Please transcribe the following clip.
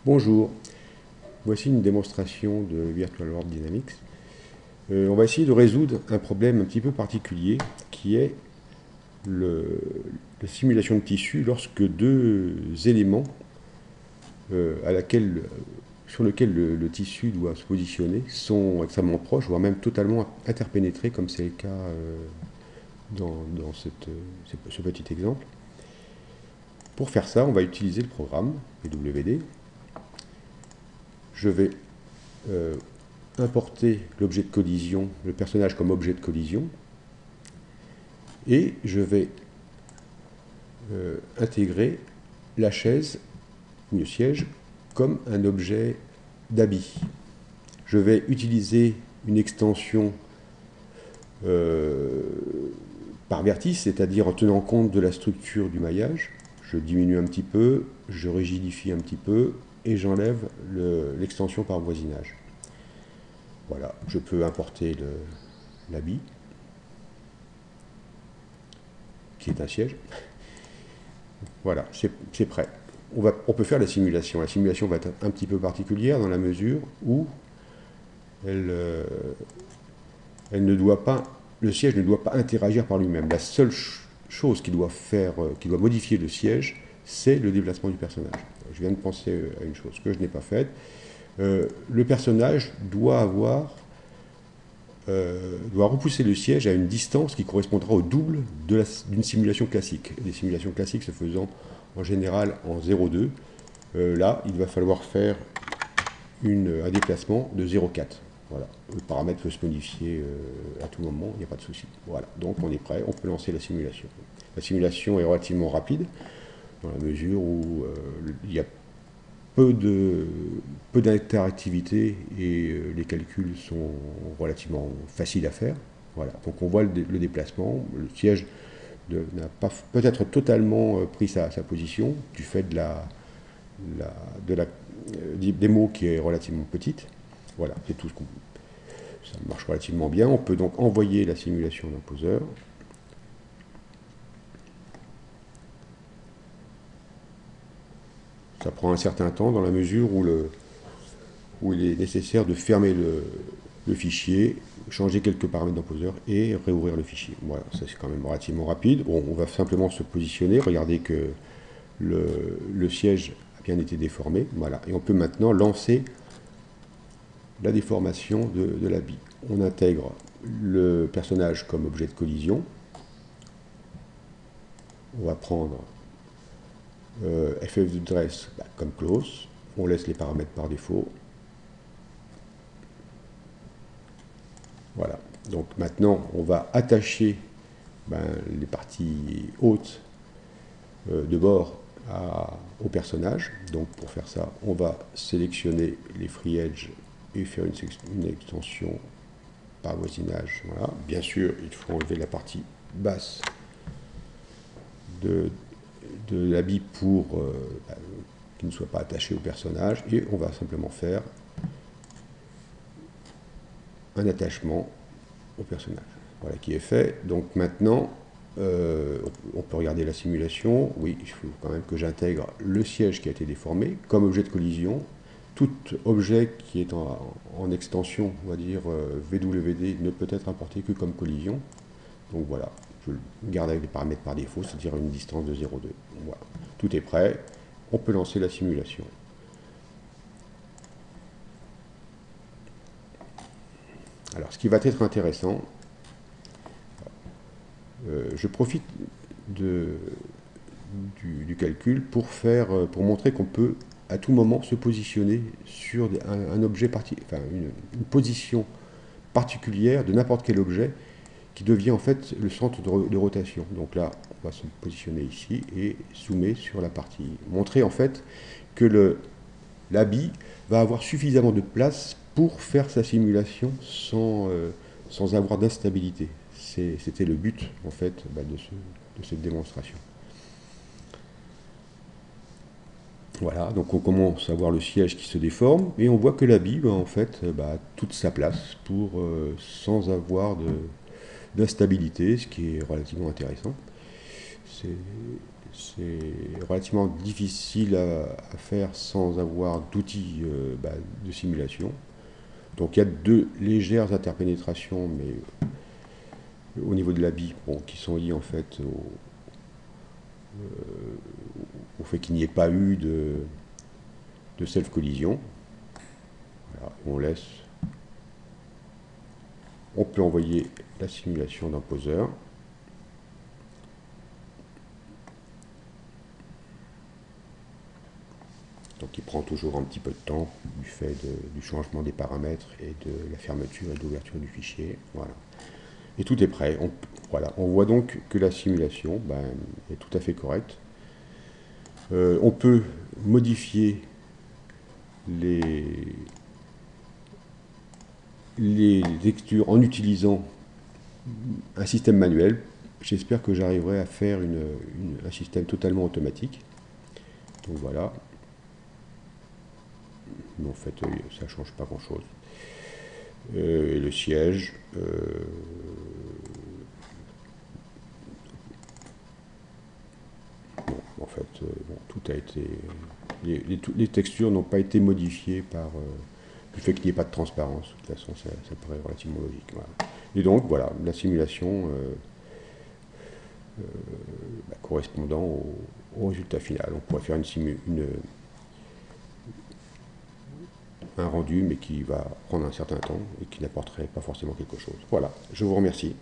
Bonjour, voici une démonstration de VirtualWorld Dynamics. On va essayer de résoudre un problème un petit peu particulier qui est la simulation de tissu lorsque deux éléments sur lesquels le tissu doit se positionner sont extrêmement proches, voire même totalement interpénétrés, comme c'est le cas ce petit exemple. Pour faire ça, on va utiliser le programme PWD. Je vais euh, importer l'objet de collision, le personnage comme objet de collision, et je vais intégrer la chaise ou le siège comme un objet d'habit. Je vais utiliser une extension euh, par vertice, c'est-à-dire en tenant compte de la structure du maillage. Je diminue un petit peu, je rigidifie un petit peu et j'enlève l'extension par voisinage. Voilà, je peux importer l'habit, qui est un siège. Voilà, c'est prêt. On peut faire la simulation. La simulation va être un petit peu particulière dans la mesure où elle, elle ne doit pas, le siège ne doit pas interagir par lui-même. La seule chose qui doit modifier le siège, c'est le déplacement du personnage. Je viens de penser à une chose que je n'ai pas faite. Le personnage doit repousser le siège à une distance qui correspondra au double d'une simulation classique. Les simulations classiques se faisant en général en 0,2. Là, il va falloir faire un déplacement de 0,4. Voilà. Le paramètre peut se modifier à tout moment, il n'y a pas de souci. Voilà, donc on est prêt, on peut lancer la simulation. La simulation est relativement rapide, dans la mesure où il y a peu d'interactivité et les calculs sont relativement faciles à faire. Voilà. Donc on voit le déplacement. Le siège n'a pas peut-être totalement pris sa position du fait des mots qui est relativement petite. Voilà, c'est tout ce qu'on. Ça marche relativement bien. On peut donc envoyer la simulation d'un poseur. Ça prend un certain temps dans la mesure où il est nécessaire de fermer le fichier, changer quelques paramètres dans Poseur et réouvrir le fichier. Voilà, ça c'est quand même relativement rapide. Bon, on va simplement se positionner, regardez que le siège a bien été déformé. Voilà, et on peut maintenant lancer la déformation de l'habit. On intègre le personnage comme objet de collision. On va prendre FF dress comme close. On laisse les paramètres par défaut. Voilà. Donc maintenant, on va attacher les parties hautes de bord au personnage. Donc pour faire ça, on va sélectionner les free edge et faire une extension par voisinage. Voilà. Bien sûr, il faut enlever la partie basse de l'habit pour qu'il ne soit pas attaché au personnage. Et on va simplement faire un attachement au personnage. Voilà qui est fait. Donc maintenant, on peut regarder la simulation. Oui, il faut quand même que j'intègre le siège qui a été déformé comme objet de collision. Tout objet qui est en extension, on va dire VWD, ne peut être importé que comme collision. Donc voilà, je le garde avec les paramètres par défaut, c'est-à-dire une distance de 0,2. Voilà. Tout est prêt, on peut lancer la simulation. Alors, ce qui va être intéressant, je profite du calcul pour montrer qu'on peut à tout moment se positionner sur un objet une position particulière de n'importe quel objet qui devient en fait le centre de rotation. Donc là, on va se positionner ici et zoomer sur la partie. Montrer en fait que l'habit va avoir suffisamment de place pour faire sa simulation sans avoir d'instabilité. C'était le but en fait de cette démonstration. Voilà, donc on commence à voir le siège qui se déforme et on voit que l'habit en fait a toute sa place sans avoir d'instabilité, ce qui est relativement intéressant. relativement difficile à faire sans avoir d'outils de simulation. Donc il y a deux légères interpénétrations, mais au niveau de l'habit, bon, qui sont liées en fait au fait qu'il n'y ait pas eu de self-collision. Voilà, on peut envoyer la simulation d'un poseur. Donc il prend toujours un petit peu de temps du fait du changement des paramètres et de la fermeture et de l'ouverture du fichier. Voilà. Et tout est prêt. Voilà. On voit donc que la simulation est tout à fait correcte. On peut modifier les textures en utilisant un système manuel. J'espère que j'arriverai à faire un système totalement automatique. Donc voilà. Mais en fait, ça ne change pas grand-chose. Et le siège, en fait, tout a été... Les textures n'ont pas été modifiées par le fait qu'il n'y ait pas de transparence. De toute façon, ça paraît relativement logique. Voilà. Et donc, voilà, la simulation correspondant au résultat final. On pourrait faire un rendu, mais qui va prendre un certain temps et qui n'apporterait pas forcément quelque chose. Voilà, je vous remercie.